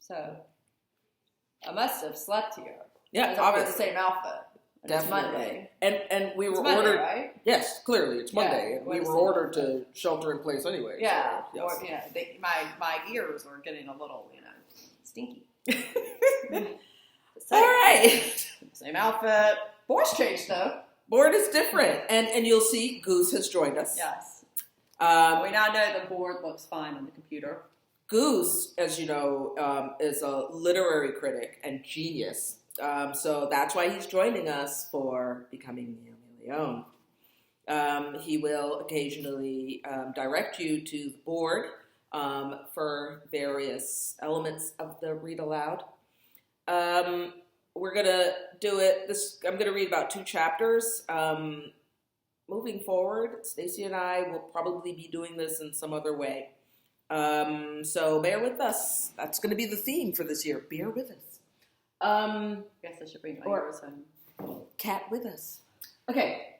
So I must have slept here. Yeah, because I wear the same outfit. And Definitely. It's Monday. And we were It's Monday, ordered. right? Yes, clearly it's Monday, Yeah, and we were ordered to shelter in place anyway. Yeah, so, or my ears were getting a little, stinky. All right. Same outfit. Board's changed though. Board is different, and you'll see Goose has joined us. Yes. We now know the board looks fine on the computer. Goose, as you know, is a literary critic and genius. So that's why he's joining us for Becoming Naomi Leon. He will occasionally direct you to the board for various elements of the read aloud. We're going to do it. I'm going to read about 2 chapters. Moving forward, Stacy and I will probably be doing this in some other way. So bear with us. That's going to be the theme for this year. Bear with us. I guess I should bring my ears home. Cat with us. Okay.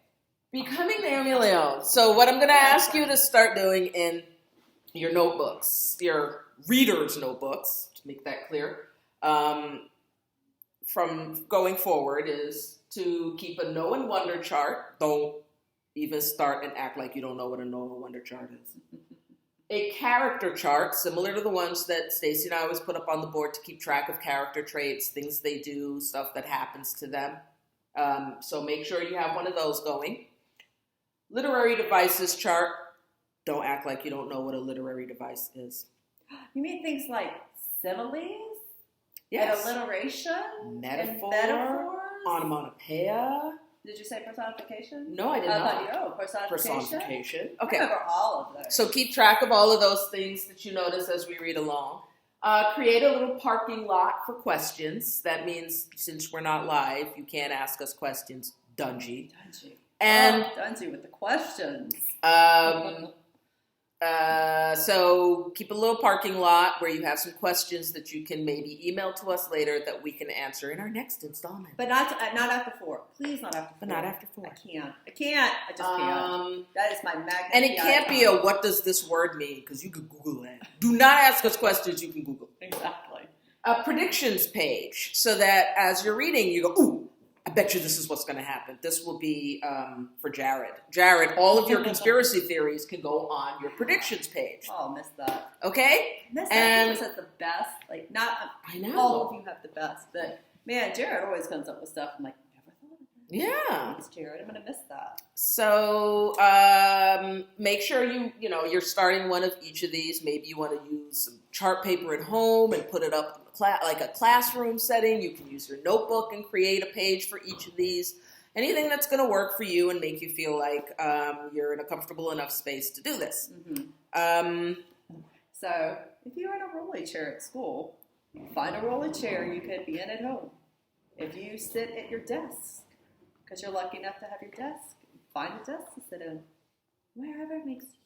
Becoming Naomi Leon. So what I'm going to ask you to start doing in your notebooks, your readers' notebooks, to make that clear, from going forward is to keep a know and wonder chart. Don't even start and act like you don't know what a know and wonder chart is. A character chart, similar to the ones that Stacy and I always put up on the board to keep track of character traits, things they do, stuff that happens to them. So make sure you have one of those going. Literary devices chart. Don't act like you don't know what a literary device is. You mean things like similes? Yes. And alliteration? Metaphor. And metaphors? Onomatopoeia. Did you say personification? No, I did not. Personification? Personification. Okay. I remember all of those. So keep track of all of those things that you notice as we read along. Create a little parking lot for questions. That means since we're not live, you can't ask us questions. Dungy. And Dungy with the questions. So keep a little parking lot where you have some questions that you can maybe email to us later that we can answer in our next installment. But not after 4. Please, not after 4. But not after 4. I can't. I just can't. That is my magnet. And it can't be a what does this word mean? Because you can Google it. Do not ask us questions you can Google. Exactly. A predictions page so that as you're reading, you go, ooh, I bet you this is what's going to happen. This will be for Jared. Jared, all of your conspiracy theories can go on your predictions page. Oh, miss that. Okay? Miss that. He has the best. Like, not I know. all of you have the best, but man, Jared always comes up with stuff. I'm like, never thought of that. Yeah. Thanks, Jared. I'm going to miss that. So make sure you're starting one of each of these. Maybe you want to use some chart paper at home and put it up like a classroom setting. You can use your notebook and create a page for each of these. Anything that's going to work for you and make you feel like you're in a comfortable enough space to do this. Mm-hmm. So if you're in a rolly chair at school, find a rolly chair you could be in at home. If you sit at your desk, because you're lucky enough to have your desk, find a desk to sit in. Wherever makes you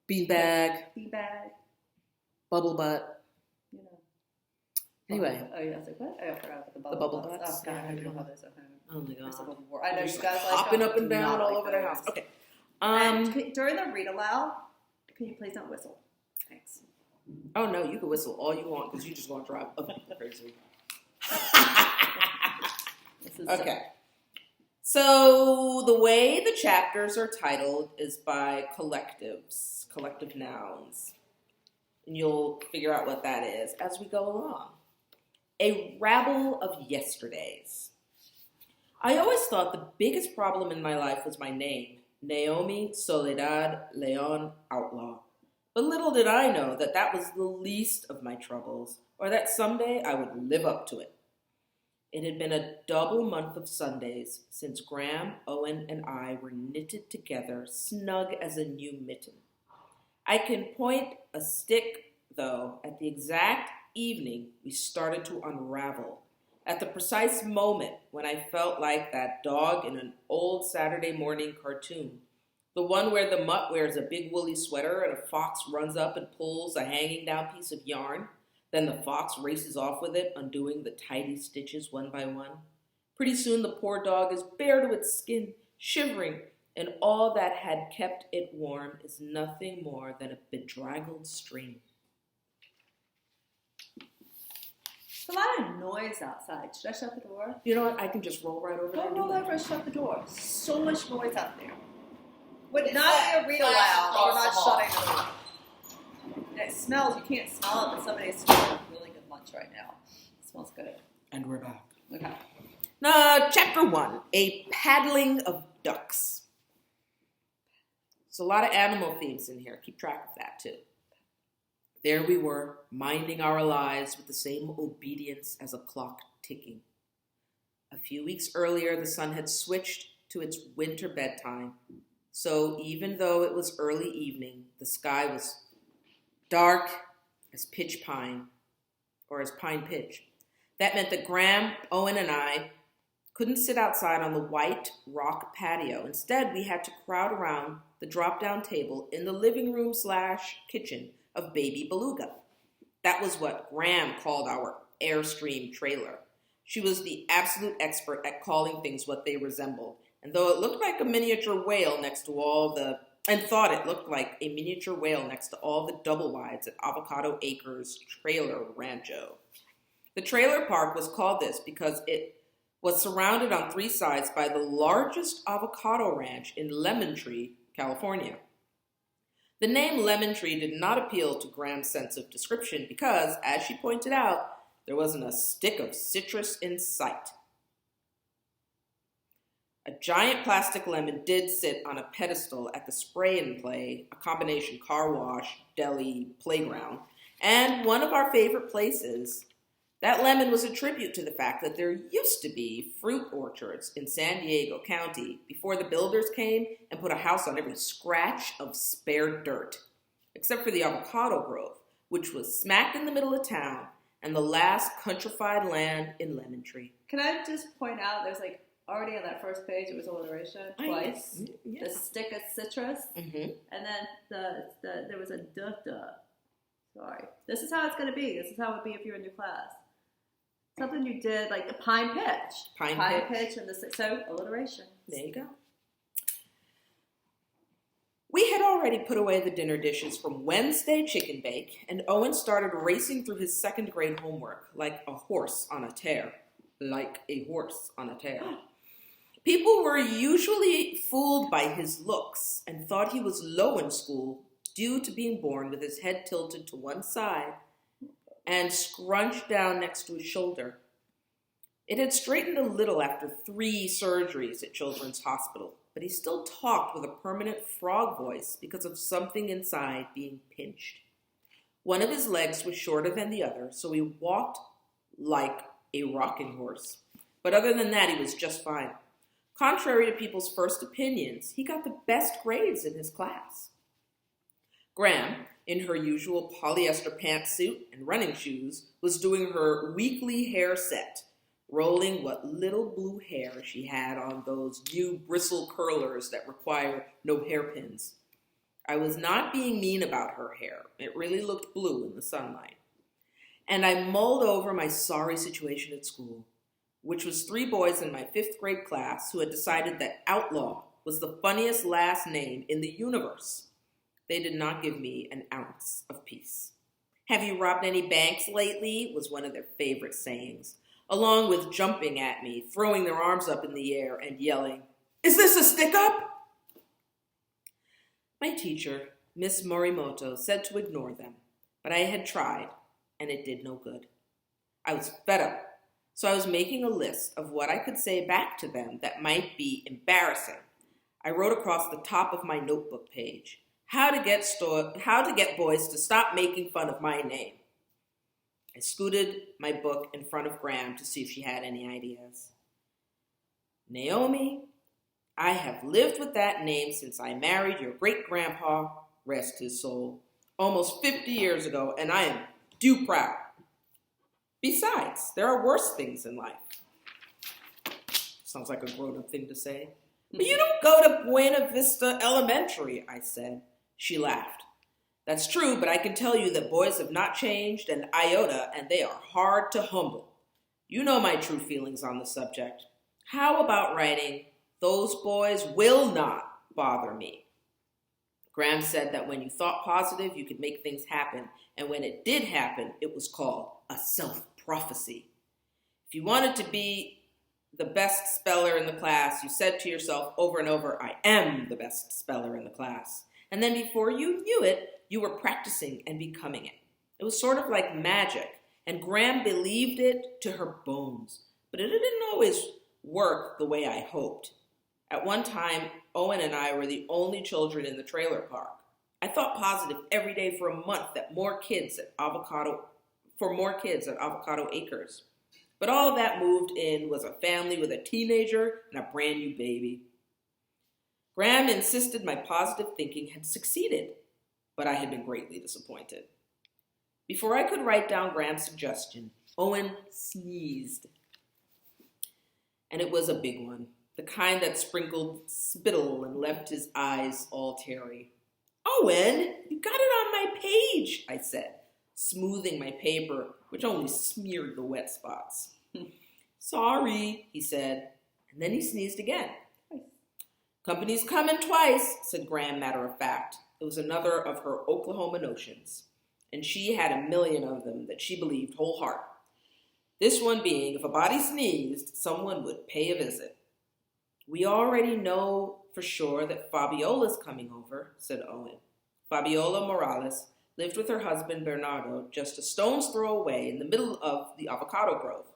comfortable. Beanbag. Bubble butt. Anyway. Oh, yeah. I was like, what? I forgot about the bubble, bubble butts. butts. Oh, God. Yeah, I don't know how those are home. Oh, my God. I know you guys like hopping up and down all over the house. Okay. During the read aloud, can you please not whistle? Thanks. Oh, no. You can whistle all you want because you just want to drive other people crazy. Okay. So the way the chapters are titled is by collectives, collective nouns. And you'll figure out what that is as we go along. A rabble of yesterdays. I always thought the biggest problem in my life was my name, Naomi Soledad Leon Outlaw. But little did I know that that was the least of my troubles, or that someday I would live up to it. It had been a double month of Sundays since Graham, Owen, and I were knitted together, snug as a new mitten. I can point a stick, though, at the exact evening we started to unravel, at the precise moment when I felt like that dog in an old Saturday morning cartoon, the one where the mutt wears a big woolly sweater and a fox runs up and pulls a hanging down piece of yarn. Then the fox races off with it, undoing the tidy stitches one by one. Pretty soon the poor dog is bare to its skin, shivering, and all that had kept it warm is nothing more than a bedraggled string. There's a lot of noise outside. Should I shut the door? You know what? I can just roll right over there. Go and do roll that. over and shut the door. So much noise out there. Would It's not that be a read flash aloud. We're not across the hall. shutting the door. And it smells. You can't smell it, but somebody's making a really good lunch right now. It smells good. And we're back. Okay. Chapter 1, A Paddling of Ducks. There's a lot of animal themes in here. Keep track of that, too. There we were, minding our lives with the same obedience as a clock ticking. A few weeks earlier, the sun had switched to its winter bedtime. So even though it was early evening, the sky was dark as pitch pine, or as pine pitch. That meant that Graham, Owen, and I couldn't sit outside on the white rock patio. Instead, we had to crowd around the drop-down table in the living room / kitchen of Baby Beluga. That was what Graham called our Airstream trailer. She was the absolute expert at calling things what they resembled. And though it looked like a miniature whale next to all the, and thought it looked like a miniature whale next to all the double wides at Avocado Acres Trailer Rancho. The trailer park was called this because it was surrounded on 3 sides by the largest avocado ranch in Lemon Tree, California. The name Lemon Tree did not appeal to Graham's sense of description because, as she pointed out, there wasn't a stick of citrus in sight. A giant plastic lemon did sit on a pedestal at the Spray and Play, a combination car wash, deli, playground, and one of our favorite places. That lemon was a tribute to the fact that there used to be fruit orchards in San Diego County before the builders came and put a house on every scratch of spare dirt, except for the avocado grove, which was smack in the middle of town and the last countrified land in Lemon Tree. Can I just point out, there's like already on that first page, it was alliteration twice. Yes. The stick of citrus, Mm-hmm. and then there was a duh. Sorry. This is how it's going to be. This is how it would be if you were in your class. Something you did, like the pine pitch. Pine pitch and so alliteration. There you go. We had already put away the dinner dishes from Wednesday chicken bake, and Owen started racing through his 2nd grade homework like a horse on a tear. Like a horse on a tear. People were usually fooled by his looks and thought he was low in school due to being born with his head tilted to one side and scrunched down next to his shoulder. It had straightened a little after 3 surgeries at Children's Hospital, but he still talked with a permanent frog voice because of something inside being pinched. One of his legs was shorter than the other, so he walked like a rocking horse. But other than that, he was just fine. Contrary to people's first opinions, he got the best grades in his class. Graham, in her usual polyester pantsuit and running shoes, was doing her weekly hair set, rolling what little blue hair she had on those new bristle curlers that require no hairpins. I was not being mean about her hair. It really looked blue in the sunlight. And I mulled over my sorry situation at school, which was 3 boys in my 5th grade class who had decided that Outlaw was the funniest last name in the universe. They did not give me an ounce of peace. "Have you robbed any banks lately?" was one of their favorite sayings, along with jumping at me, throwing their arms up in the air, and yelling, "Is this a stick-up?" My teacher, Miss Morimoto, said to ignore them, but I had tried, and it did no good. I was fed up, so I was making a list of what I could say back to them that might be embarrassing. I wrote across the top of my notebook page, how to get boys to stop making fun of my name. I scooted my book in front of Graham to see if she had any ideas. "Naomi, I have lived with that name since I married your great-grandpa, rest his soul, almost 50 years ago, and I am due proud. Besides, there are worse things in life." Sounds like a grown-up thing to say. "But you don't go to Buena Vista Elementary," I said. She laughed. "That's true, but I can tell you that boys have not changed an iota, and they are hard to humble. You know my true feelings on the subject. How about writing, 'Those boys will not bother me'?" Graham said that when you thought positive, you could make things happen, and when it did happen, it was called a self-portrait. prophecy. If you wanted to be the best speller in the class, you said to yourself over and over, I am the best speller in the class. And then before you knew it, you were practicing and becoming it. It was sort of like magic, and Graham believed it to her bones. But it didn't always work the way I hoped. At one time, Owen and I were the only children in the trailer park. I thought positive every day for a month that more kids at Avocado Acres. But all that moved in was a family with a teenager and a brand new baby. Graham insisted my positive thinking had succeeded, but I had been greatly disappointed. Before I could write down Graham's suggestion, Owen sneezed. And it was a big one, the kind that sprinkled spittle and left his eyes all teary. Owen, you got it on my page, I said, smoothing my paper, which only smeared the wet spots. Sorry, he said, and then he sneezed again. Company's coming twice, said Graham matter of fact. It was another of her Oklahoma notions, and she had a million of them that she believed whole heart. This one being, if a body sneezed, someone would pay a visit. We already know for sure that Fabiola's coming over, said Owen. Fabiola Morales lived with her husband Bernardo just a stone's throw away in the middle of the avocado grove.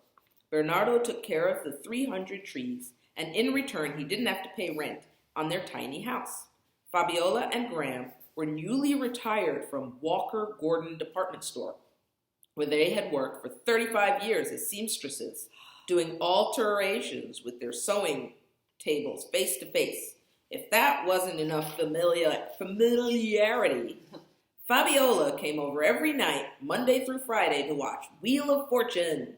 Bernardo took care of the 300 trees, and in return he didn't have to pay rent on their tiny house. Fabiola and Graham were newly retired from Walker Gordon Department Store, where they had worked for 35 years as seamstresses, doing alterations with their sewing tables face to face. If that wasn't enough familiarity, Fabiola came over every night, Monday through Friday, to watch Wheel of Fortune.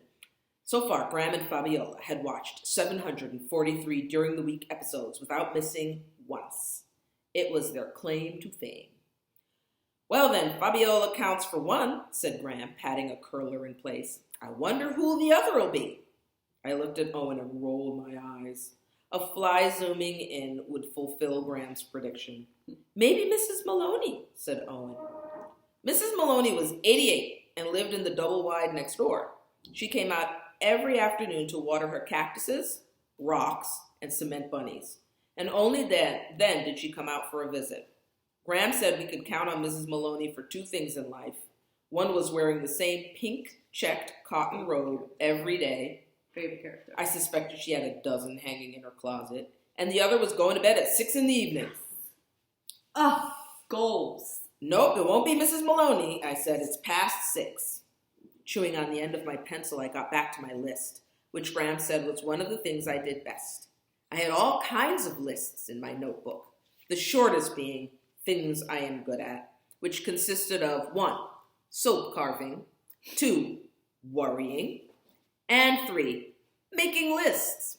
So far, Graham and Fabiola had watched 743 during the week episodes without missing once. It was their claim to fame. Well then, Fabiola counts for one, said Graham, patting a curler in place. I wonder who the other will be. I looked at Owen and rolled my eyes. A fly zooming in would fulfill Graham's prediction. Maybe Mrs. Maloney, said Owen. Mrs. Maloney was 88 and lived in the double wide next door. She came out every afternoon to water her cactuses, rocks, and cement bunnies. And only then did she come out for a visit. Graham said we could count on Mrs. Maloney for two things in life. One was wearing the same pink checked cotton robe every day. Favorite character. I suspected she had a dozen hanging in her closet. And the other was going to bed at 6 in the evening. Oh, goals. Nope, it won't be Mrs. Maloney. I said, it's past 6. Chewing on the end of my pencil, I got back to my list, which Graham said was one of the things I did best. I had all kinds of lists in my notebook, the shortest being things I am good at, which consisted of 1, soap carving, 2, worrying, and 3, making lists.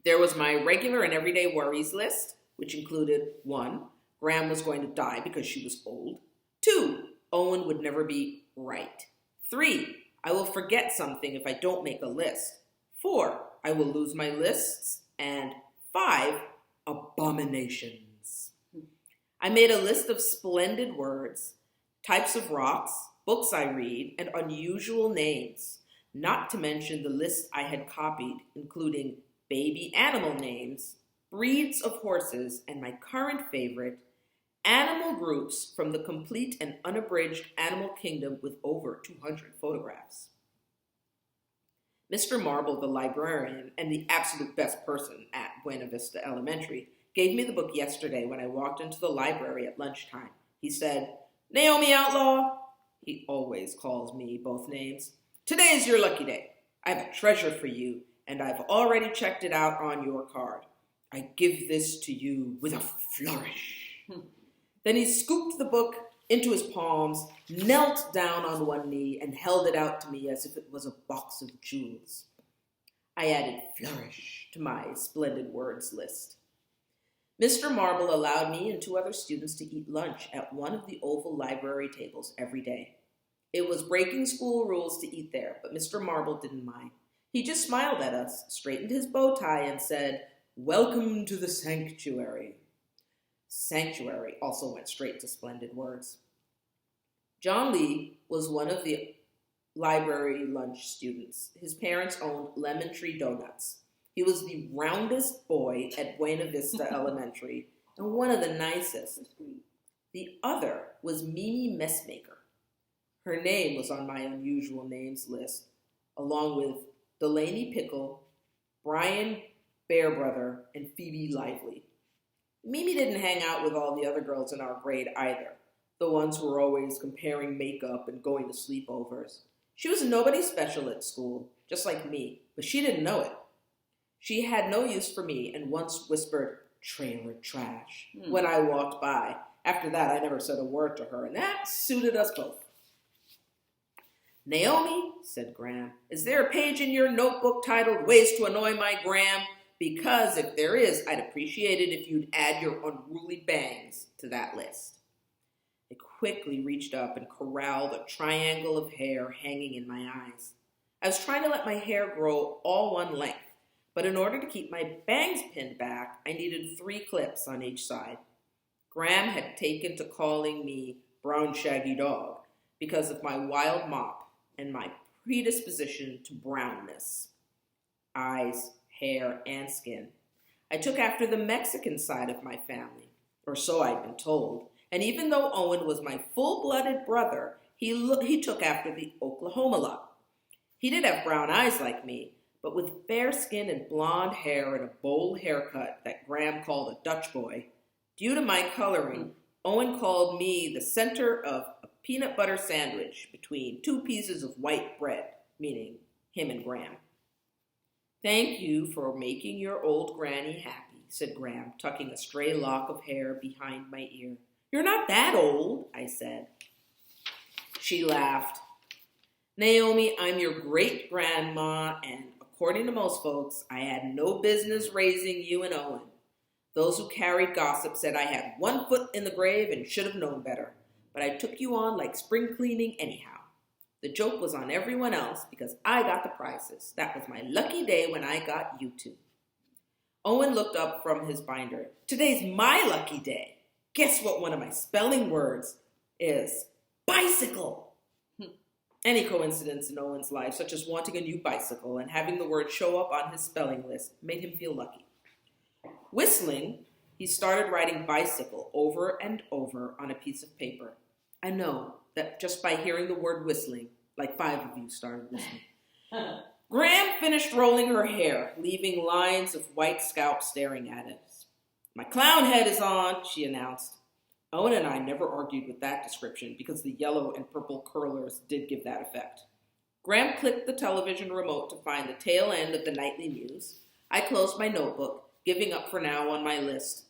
There was my regular and everyday worries list, which included 1, Graham was going to die because she was old. 2, Owen would never be right. 3, I will forget something if I don't make a list. 4, I will lose my lists. And 5, abominations. I made a list of splendid words, types of rocks, books I read, and unusual names, not to mention the list I had copied, including baby animal names, breeds of horses, and my current favorite, animal groups from the complete and unabridged animal kingdom with over 200 photographs. Mr. Marble, the librarian and the absolute best person at Buena Vista Elementary, gave me the book yesterday when I walked into the library at lunchtime. He said, Naomi Outlaw, he always calls me both names, today is your lucky day. I have a treasure for you, and I've already checked it out on your card. I give this to you with a flourish. Then he scooped the book into his palms, knelt down on one knee, and held it out to me as if it was a box of jewels. I added flourish to my splendid words list. Mr. Marble allowed me and 2 other students to eat lunch at one of the oval library tables every day. It was breaking school rules to eat there, but Mr. Marble didn't mind. He just smiled at us, straightened his bow tie, and said, Welcome to the sanctuary. Sanctuary also went straight to splendid words. John Lee was one of the library lunch students. His parents owned Lemon Tree Donuts. He was the roundest boy at Buena Vista Elementary and one of the nicest. The other was Mimi Messmaker. Her name was on my unusual names list, along with Delaney Pickle, Brian Bearbrother, and Phoebe Lively. Mimi didn't hang out with all the other girls in our grade either, the ones who were always comparing makeup and going to sleepovers. She was nobody special at school, just like me, but she didn't know it. She had no use for me and once whispered, "Trailer trash," when I walked by. After that, I never said a word to her, and that suited us both. "Naomi," said Graham, "is there a page in your notebook titled Ways to Annoy My Graham? Because if there is, I'd appreciate it if you'd add your unruly bangs to that list." I quickly reached up and corralled a triangle of hair hanging in my eyes. I was trying to let my hair grow all one length, but in order to keep my bangs pinned back, I needed 3 clips on each side. Graham had taken to calling me Brown Shaggy Dog because of my wild mop and my predisposition to brownness. Eyes, hair, and skin. I took after the Mexican side of my family, or so I'd been told, and even though Owen was my full-blooded brother, he took after the Oklahoma lot. He did have brown eyes like me, but with fair skin and blonde hair and a bowl haircut that Graham called a Dutch boy. Due to my coloring, Owen called me the center of a peanut butter sandwich between 2 pieces of white bread, meaning him and Graham. "Thank you for making your old granny happy," said Graham, tucking a stray lock of hair behind my ear. "You're not that old," I said. She laughed. "Naomi, I'm your great-grandma, and according to most folks, I had no business raising you and Owen. Those who carried gossip said I had 1 foot in the grave and should have known better, but I took you on like spring cleaning anyhow. The joke was on everyone else because I got the prizes. That was my lucky day when I got you 2. Owen looked up from his binder. "Today's my lucky day. Guess what one of my spelling words is? Bicycle." Any coincidence in Owen's life, such as wanting a new bicycle and having the word show up on his spelling list, made him feel lucky. Whistling, he started writing bicycle over and over on a piece of paper. I know that just by hearing the word whistling, like 5 of you started whistling. Graham finished rolling her hair, leaving lines of white scalp staring at us. "My clown head is on," she announced. Owen and I never argued with that description because the yellow and purple curlers did give that effect. Graham clicked the television remote to find the tail end of the nightly news. I closed my notebook, giving up for now on my list,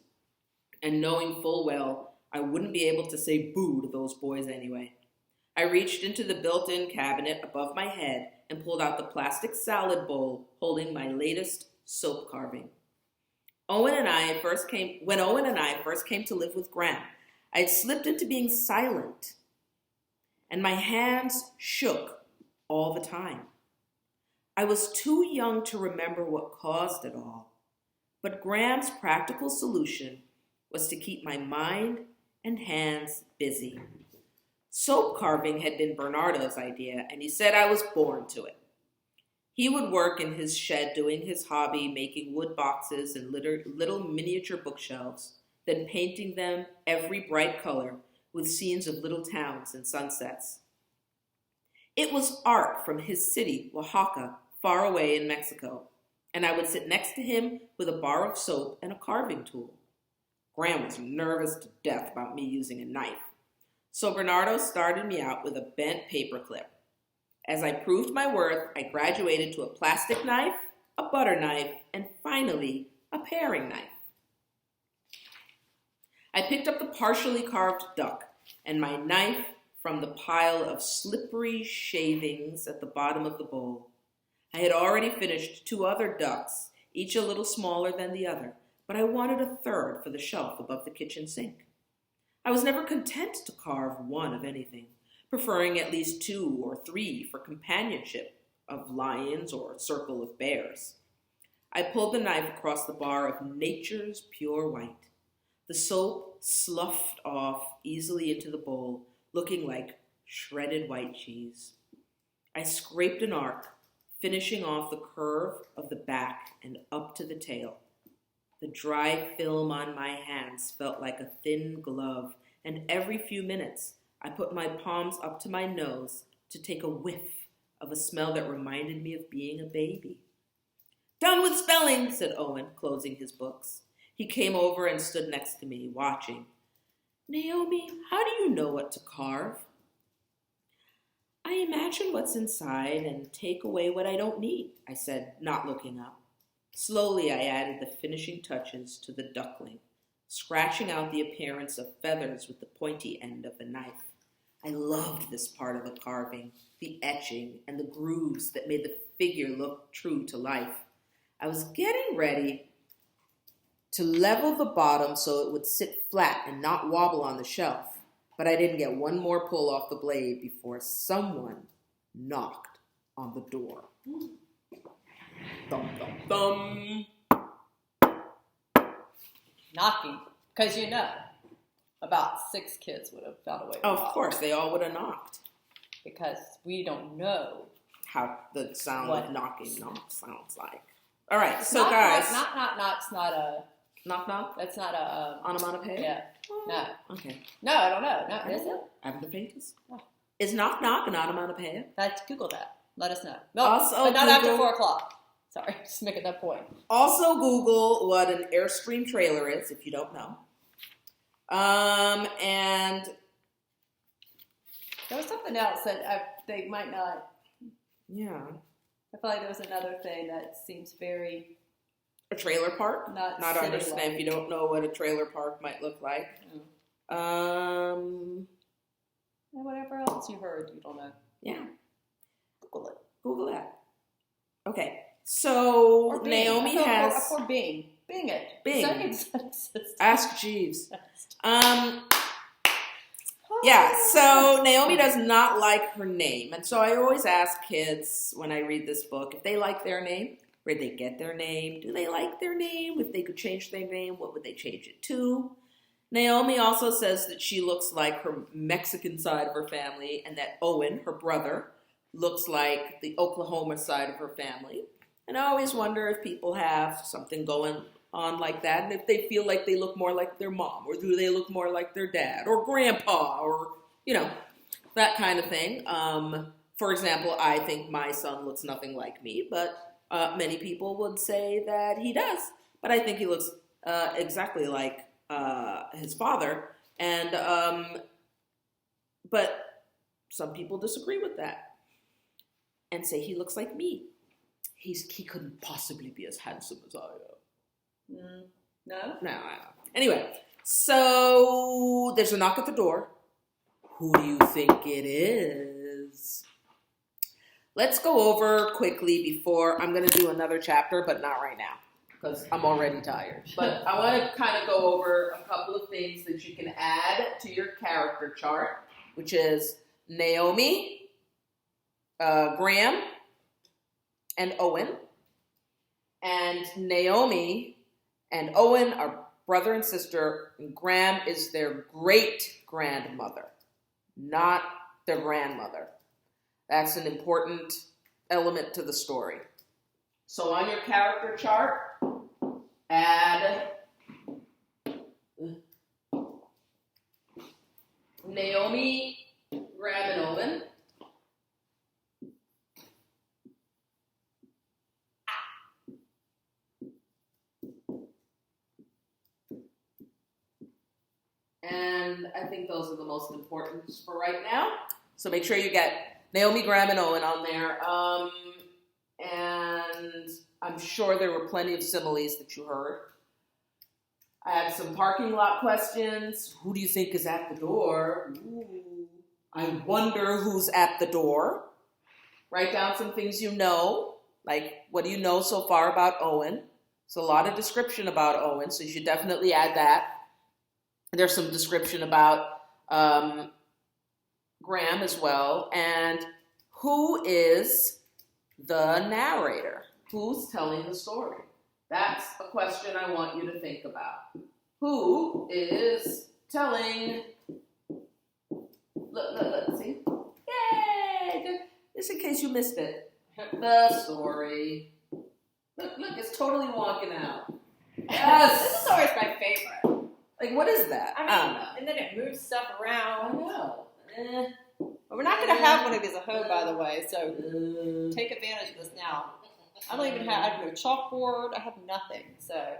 and knowing full well I wouldn't be able to say boo to those boys anyway. I reached into the built-in cabinet above my head and pulled out the plastic salad bowl holding my latest soap carving. When Owen and I first came to live with Graham, I had slipped into being silent, and my hands shook all the time. I was too young to remember what caused it all, but Graham's practical solution was to keep my mind and hands busy. Soap carving had been Bernardo's idea, and he said I was born to it. He would work in his shed doing his hobby, making wood boxes and little miniature bookshelves, then painting them every bright color with scenes of little towns and sunsets. It was art from his city, Oaxaca, far away in Mexico, and I would sit next to him with a bar of soap and a carving tool. Graham was nervous to death about me using a knife, so Bernardo started me out with a bent paperclip. As I proved my worth, I graduated to a plastic knife, a butter knife, and finally, a paring knife. I picked up the partially carved duck and my knife from the pile of slippery shavings at the bottom of the bowl. I had already finished 2 other ducks, each a little smaller than the other, but I wanted a third for the shelf above the kitchen sink. I was never content to carve one of anything, preferring at least 2 or 3 for companionship of lions or a circle of bears. I pulled the knife across the bar of nature's pure white. The soap sloughed off easily into the bowl, looking like shredded white cheese. I scraped an arc, finishing off the curve of the back and up to the tail. The dry film on my hands felt like a thin glove, and every few minutes I put my palms up to my nose to take a whiff of a smell that reminded me of being a baby. "Done with spelling," said Owen, closing his books. He came over and stood next to me, watching. "Naomi, how do you know what to carve?" "I imagine what's inside and take away what I don't need," I said, not looking up. Slowly, I added the finishing touches to the duckling, scratching out the appearance of feathers with the pointy end of the knife. I loved this part of the carving, the etching and the grooves that made the figure look true to life. I was getting ready to level the bottom so it would sit flat and not wobble on the shelf, but I didn't get one more pull off the blade before someone knocked on the door. Thump, thump, thump. Knocking, because about 6 kids would have found a way to Of knock. course, they all would have knocked. Because we don't know How the sound what of knocking sounds like. All right, It's so not, guys. knock's not a. Knock, knock? That's not a. Onomatopoeia? Yeah. Oh, No. Okay. No, I don't know. No, is it? I haven't the faintest. Oh. Is knock, knock an onomatopoeia? Let's Google that. Let us know. No, Also but not after Google- 4 o'clock. Sorry, just making that point. Also Google what an Airstream trailer is, if you don't know. And There was something else that they might not. yeah, I feel like there was another thing that seems very a trailer park. not understand city-like. if you don't know what a trailer park might look like. And whatever else you heard, you don't know. Yeah, Google it. Google that. Okay, so Or Bing. Naomi I feel has for Bing. Bing it. Bing. Second sentence. Ask Jeeves. Yeah, so Naomi does not like her name. And so I always ask kids when I read this book if they like their name. Where'd they get their name? Do they like their name? If they could change their name, what would they change it to? Naomi also says that she looks like her Mexican side of her family and that Owen, her brother, looks like the Oklahoma side of her family. And I always wonder if people have something going on like that, and if they feel like they look more like their mom, or do they look more like their dad, or grandpa, or, that kind of thing. For example, I think my son looks nothing like me, but many people would say that he does. But I think he looks exactly like his father, and but some people disagree with that and say he looks like me. He couldn't possibly be as handsome as I am. No? No. Anyway, so there's a knock at the door. Who do you think it is? Let's go over quickly before I'm going to do another chapter, but not right now because I'm already tired. But I want to kind of go over a couple of things that you can add to your character chart, which is Naomi, Graham, and Owen. And Naomi and Owen are brother and sister, and Graham is their great-grandmother, not their grandmother. That's an important element to the story. So on your character chart, add Naomi, Graham, and Owen. And I think those are the most important for right now. So make sure you get Naomi, Graham, and Owen on there. And I'm sure there were plenty of similes that you heard. I had some parking lot questions. Who do you think is at the door? Ooh, I wonder who's at the door. Write down some things you know. Like, what do you know so far about Owen? There's a lot of description about Owen, so you should definitely add that. There's some description about Graham as well. And who is the narrator? Who's telling the story? That's a question I want you to think about. Who is telling? Let's see. Yay! just in case you missed it. The story. Look, it's totally walking out. Yes! This is always my favorite. Like, what is that? I don't mean, know. and then it moves stuff I around. know. But we're not going to have one of these at home, by the way, so take advantage of this now. I don't even have, I have no chalkboard, I have nothing, so.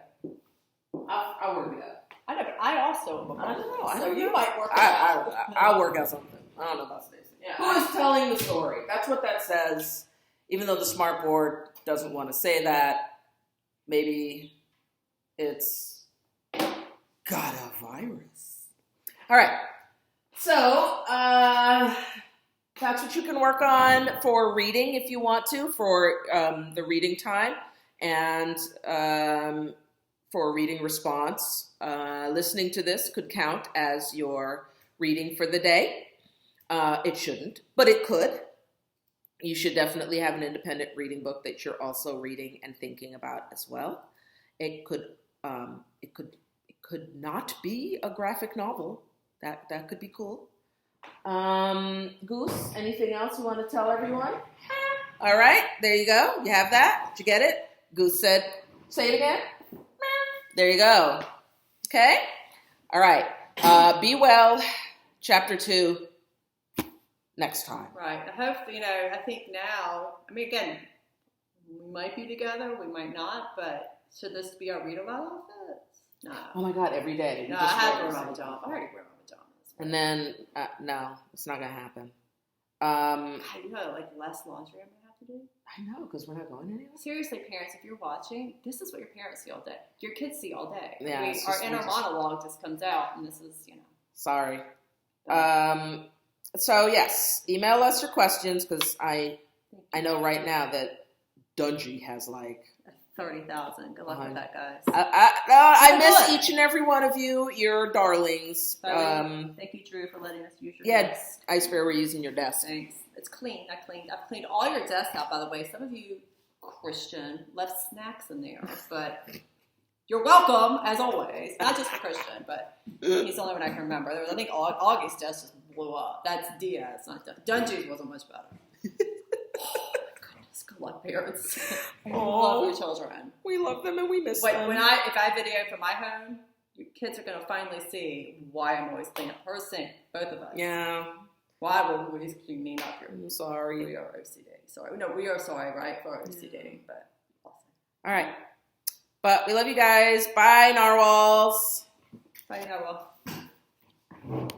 I'll work it out. I know, but I also am a I don't know. so you might work it out. I'll work out something. I don't know about Stacey. Yeah. Who is telling the story? That's what that says. Even though the smart board doesn't want to say that, maybe it's got a virus. All right. So, that's what you can work on for reading if you want to, for the reading time, and for reading response. Listening to this could count as your reading for the day. It shouldn't, but it could. You should definitely have an independent reading book that you're also reading and thinking about as well. It could not be a graphic novel. That could be cool. Goose, anything else you want to tell everyone? All right, there you go. You have that? Did you get it? Goose said, say it again. There you go. Okay? All right. Be well. Chapter 2. Next time. Right. I hope, I think now, I mean, again, we might be together, we might not, but should this be our read-aloud outfits? No. Oh my God, every day. No, I have to wear my pajamas. I already wear my pajamas. And then, no, it's not going to happen. You know, like less laundry I'm going to have to do. I know, because we're not going anywhere. Seriously, parents, if you're watching, this is what your parents see all day. Your kids see all day. Yeah, our inner monologue just comes out, and this is, Sorry. So, yes, email us your questions, because I know right now that Dungy has like 30,000. Good luck with that, guys. I miss each and every one of you. You're darlings. Thank you, Drew, for letting us use your desk. Ice Bear, we're using your desk. Thanks. It's clean. I've cleaned all your desks out, by the way. Some of you, Christian, left snacks in there, but you're welcome, as always. Not just for Christian, but he's the only one I can remember. There was, I think, August desk just blew up. That's Diaz, not Dungy's wasn't much better. Goodness, good luck, parents. Love your children. We love them and we miss them. If I video from my home, your kids are going to finally see why I'm always cleaning up her sink, both of us. Yeah. Why will we always cleaning up here? I'm sorry. We are OCD. Sorry. No, we are sorry, right, for OCD, but awesome. All right. But we love you guys. Bye, narwhals. Bye, narwhal.